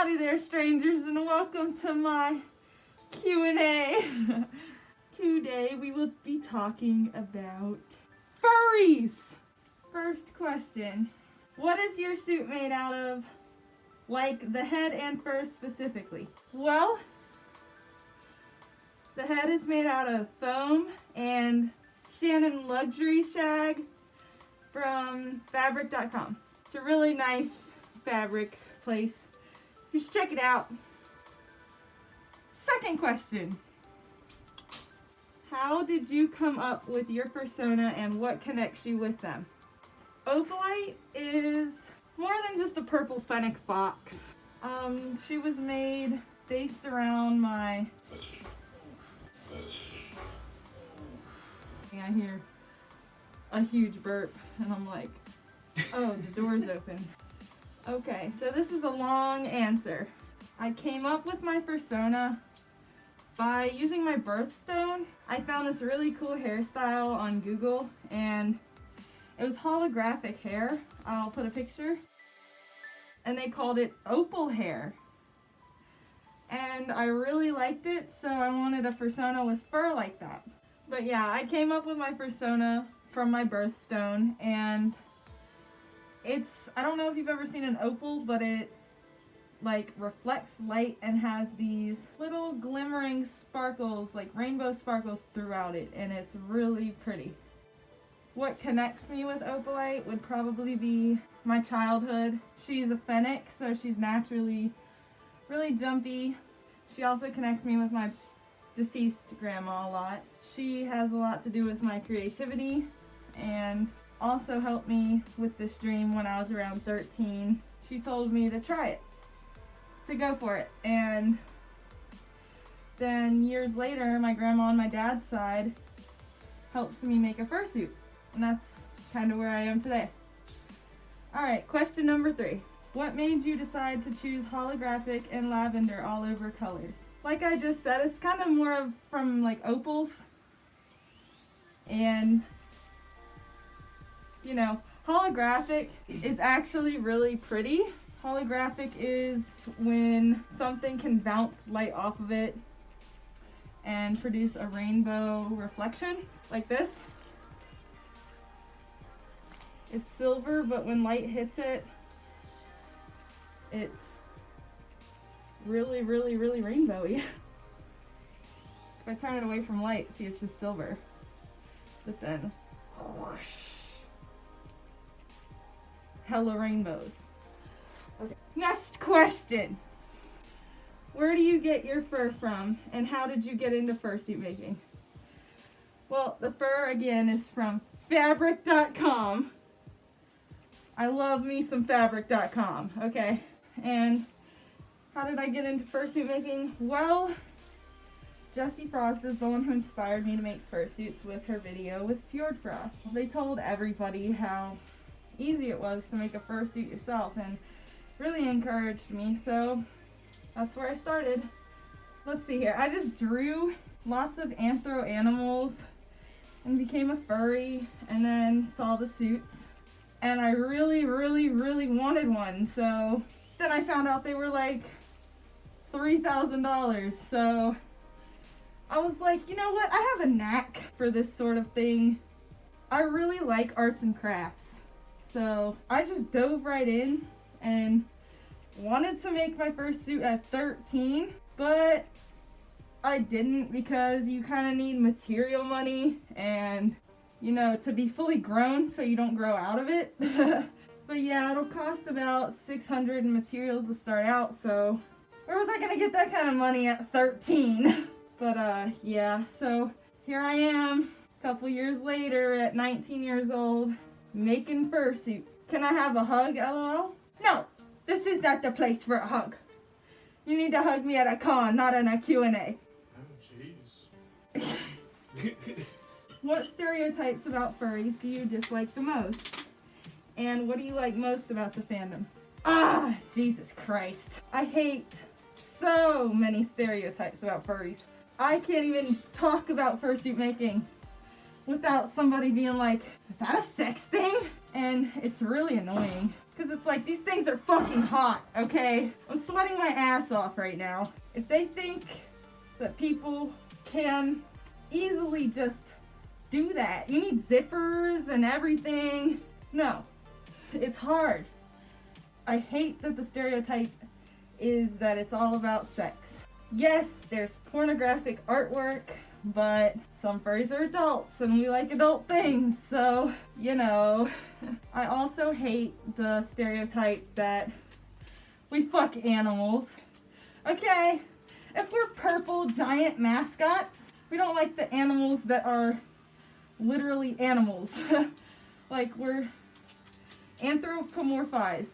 Howdy there, strangers, and welcome to my Q and A. Today we will be talking about furries. First question, what is your suit made out of? Like the head and fur specifically. Well, the head is made out of foam and Shannon Luxury Shag from fabric.com. It's a really nice fabric place. You should check it out. Second question. How did you come up with your persona and what connects you with them? Opalite is more than just a purple fennec fox. She was made based around my... I hear a huge burp and I'm like, oh, the door's open. Okay, so this is a long answer. I came up with my persona by using my birthstone. I found this really cool hairstyle on Google and it was holographic hair. I'll put a picture. And they called it opal hair. And I really liked it, so I wanted a persona with fur like that. But yeah, I came up with my persona from my birthstone, and I don't know if you've ever seen an opal, but it like reflects light and has these little glimmering sparkles, like rainbow sparkles throughout it, and it's really pretty. What connects me with Opalite would probably be my childhood. She's a fennec, so she's naturally really jumpy. She also connects me with my deceased grandma a lot. She has a lot to do with my creativity and also helped me with this dream when I was around 13. She told me to try it, to go for it. And then years later, my grandma on my dad's side helps me make a fursuit. And that's kind of where I am today. Alright, question number 3. What made you decide to choose holographic and lavender all over colors? Like I just said, it's kind of more of from like opals. And, you know, holographic is actually really pretty. Holographic is when something can bounce light off of it and produce a rainbow reflection like this. It's silver, but when light hits it, it's really, really, really rainbowy. If I turn it away from light, see, it's just silver. But then, whoosh, hella rainbows. Okay, next question. Where do you get your fur from, and how did you get into fursuit making? Well, the fur, again, is from fabric.com. I love me some fabric.com, okay? And how did I get into fursuit making? Well, Jessie Frost is the one who inspired me to make fursuits with her video with Fjord Frost. They told everybody how easy it was to make a fursuit yourself and really encouraged me, so that's where I started. Let's see here. I just drew lots of anthro animals and became a furry and then saw the suits. And I really, really, really wanted one. So then I found out they were like $3,000. So I was like, you know what? I have a knack for this sort of thing. I really like arts and crafts. So I just dove right in and wanted to make my first suit at 13. But I didn't because you kind of need material money and, you know, to be fully grown so you don't grow out of it. But yeah, it'll cost about $600 in materials to start out, so where was I gonna get that kind of money at 13? But yeah, so here I am, a couple years later at 19 years old, making fursuits. Can I have a hug, LOL? No, this is not the place for a hug. You need to hug me at a con, not in a Q&A. Oh, jeez. What stereotypes about furries do you dislike the most? And what do you like most about the fandom? Ah, Jesus Christ. I hate so many stereotypes about furries. I can't even talk about fursuit making without somebody being like, is that a sex thing? And it's really annoying. Because it's like, these things are fucking hot, okay? I'm sweating my ass off right now. If they think that people can easily just do that, you need zippers and everything. No, it's hard. I hate that the stereotype is that it's all about sex. Yes, there's pornographic artwork, but some furries are adults and we like adult things, so, you know. I also hate the stereotype that we fuck animals. Okay, if we're purple giant mascots, we don't like the animals that are literally animals. Like, we're anthropomorphized.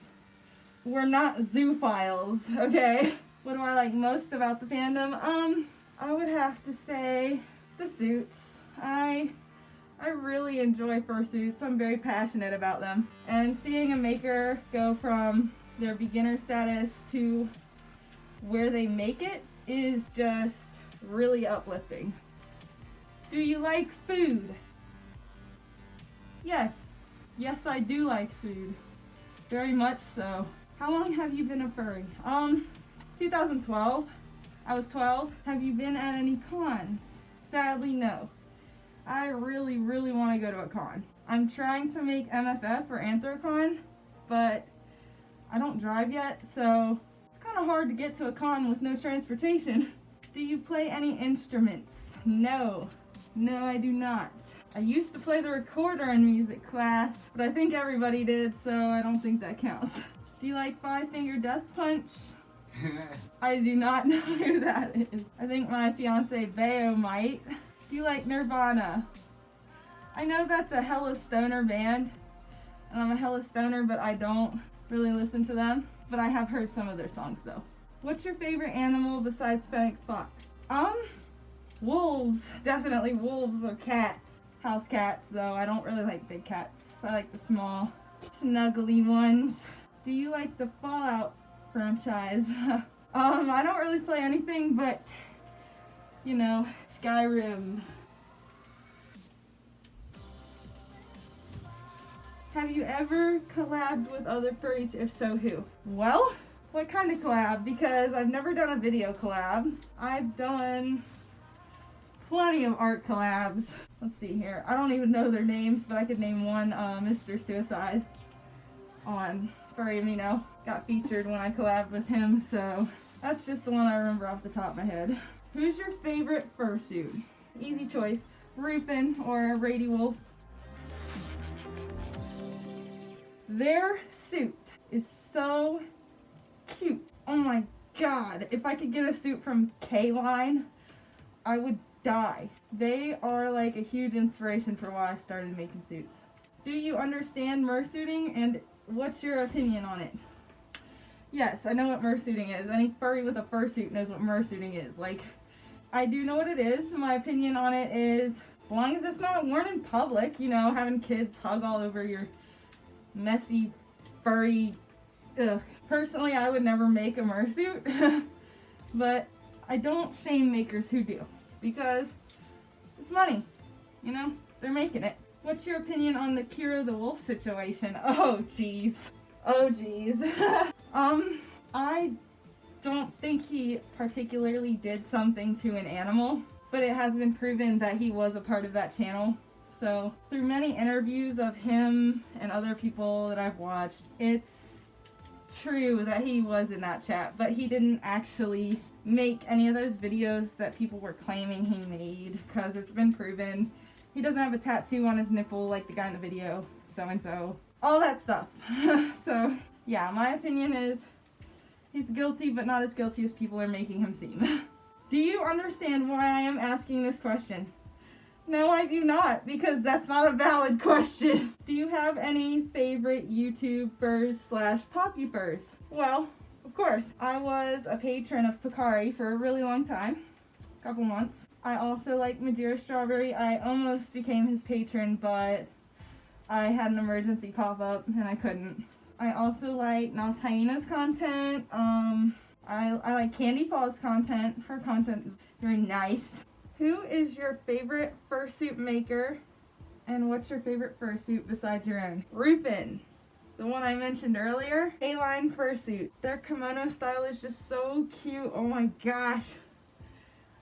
We're not zoophiles, okay? What do I like most about the fandom? I would have to say the suits. I really enjoy fursuits. I'm very passionate about them. And seeing a maker go from their beginner status to where they make it is just really uplifting. Do you like food? Yes. Yes, I do like food. Very much so. How long have you been a furry? 2012. I was 12. Have you been at any cons? Sadly, no. I really, really want to go to a con. I'm trying to make MFF or Anthrocon, but I don't drive yet, so it's kind of hard to get to a con with no transportation. Do you play any instruments? No. No, I do not. I used to play the recorder in music class, but I think everybody did, so I don't think that counts. Do you like Five Finger Death Punch? I do not know who that is. I think my fiance Bayo might. Do you like Nirvana? I know that's a hella stoner band, and I'm a hella stoner, but I don't really listen to them. But I have heard some of their songs though. What's your favorite animal besides fennec fox? Wolves. Definitely wolves or cats. House cats though. I don't really like big cats. I like the small, snuggly ones. Do you like the Fallout franchise? I don't really play anything but, you know, Skyrim. Have you ever collabed with other furries? If so, who? Well, what kind of collab? Because I've never done a video collab. I've done plenty of art collabs. Let's see here. I don't even know their names, but I could name one, Mr. Suicide on Furry Amino. Got featured when I collabed with him, so that's just the one I remember off the top of my head. Who's your favorite fursuit? Easy choice. Rupin or Rady Wolf. Their suit is so cute. Oh my god. If I could get a suit from K-Line, I would die. They are like a huge inspiration for why I started making suits. Do you understand mersuiting, and what's your opinion on it? Yes, I know what mersuiting is. Any furry with a fursuit knows what mersuiting is. Like, I do know what it is. My opinion on it is, as long as it's not worn in public, you know, having kids hug all over your messy, furry, ugh. Personally, I would never make a mersuit, but I don't shame makers who do, because it's money, you know, they're making it. What's your opinion on the Kira the Wolf situation? Oh, jeez. Oh, jeez. I don't think he particularly did something to an animal, but it has been proven that he was a part of that channel. So, through many interviews of him and other people that I've watched, it's true that he was in that chat, but he didn't actually make any of those videos that people were claiming he made, because it's been proven. He doesn't have a tattoo on his nipple like the guy in the video, so-and-so. All that stuff. So, yeah, my opinion is he's guilty, but not as guilty as people are making him seem. Do you understand why I am asking this question? No, I do not, because that's not a valid question. Do you have any favorite YouTubers / Popufurs? Well, of course. I was a patron of Picari for a really long time. A couple months. I also like Madeira Strawberry. I almost became his patron, but I had an emergency pop up and I couldn't. I also like Nas Hyena's content. I like Candy Fall's content. Her content is very nice. Who is your favorite fursuit maker, and what's your favorite fursuit besides your own? Rupin. the one I mentioned earlier, A-line fursuit. Their kimono style is just so cute. Oh my gosh.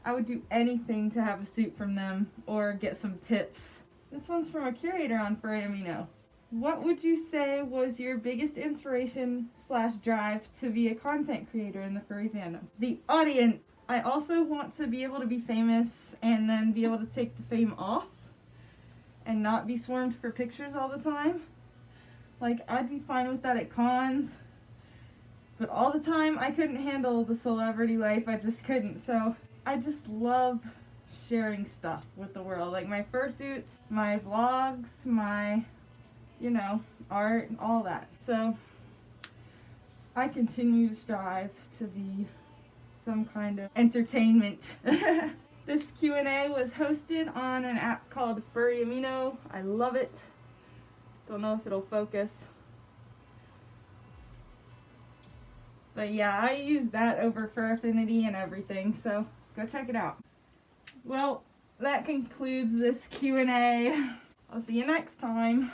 I would do anything to have a suit from them or get some tips. This one's from a curator on Furry Amino. What would you say was your biggest inspiration / drive to be a content creator in the furry fandom? The audience. I also want to be able to be famous and then be able to take the fame off and not be swarmed for pictures all the time. Like, I'd be fine with that at cons, but all the time I couldn't handle the celebrity life. I just couldn't. So I just love sharing stuff with the world, like my fursuits, my vlogs, my, you know, art, and all that. So I continue to strive to be some kind of entertainment. This Q&A was hosted on an app called Furry Amino. I love it. Don't know if it'll focus. But yeah, I use that over Fur Affinity and everything, so go check it out. Well, that concludes this Q&A. I'll see you next time.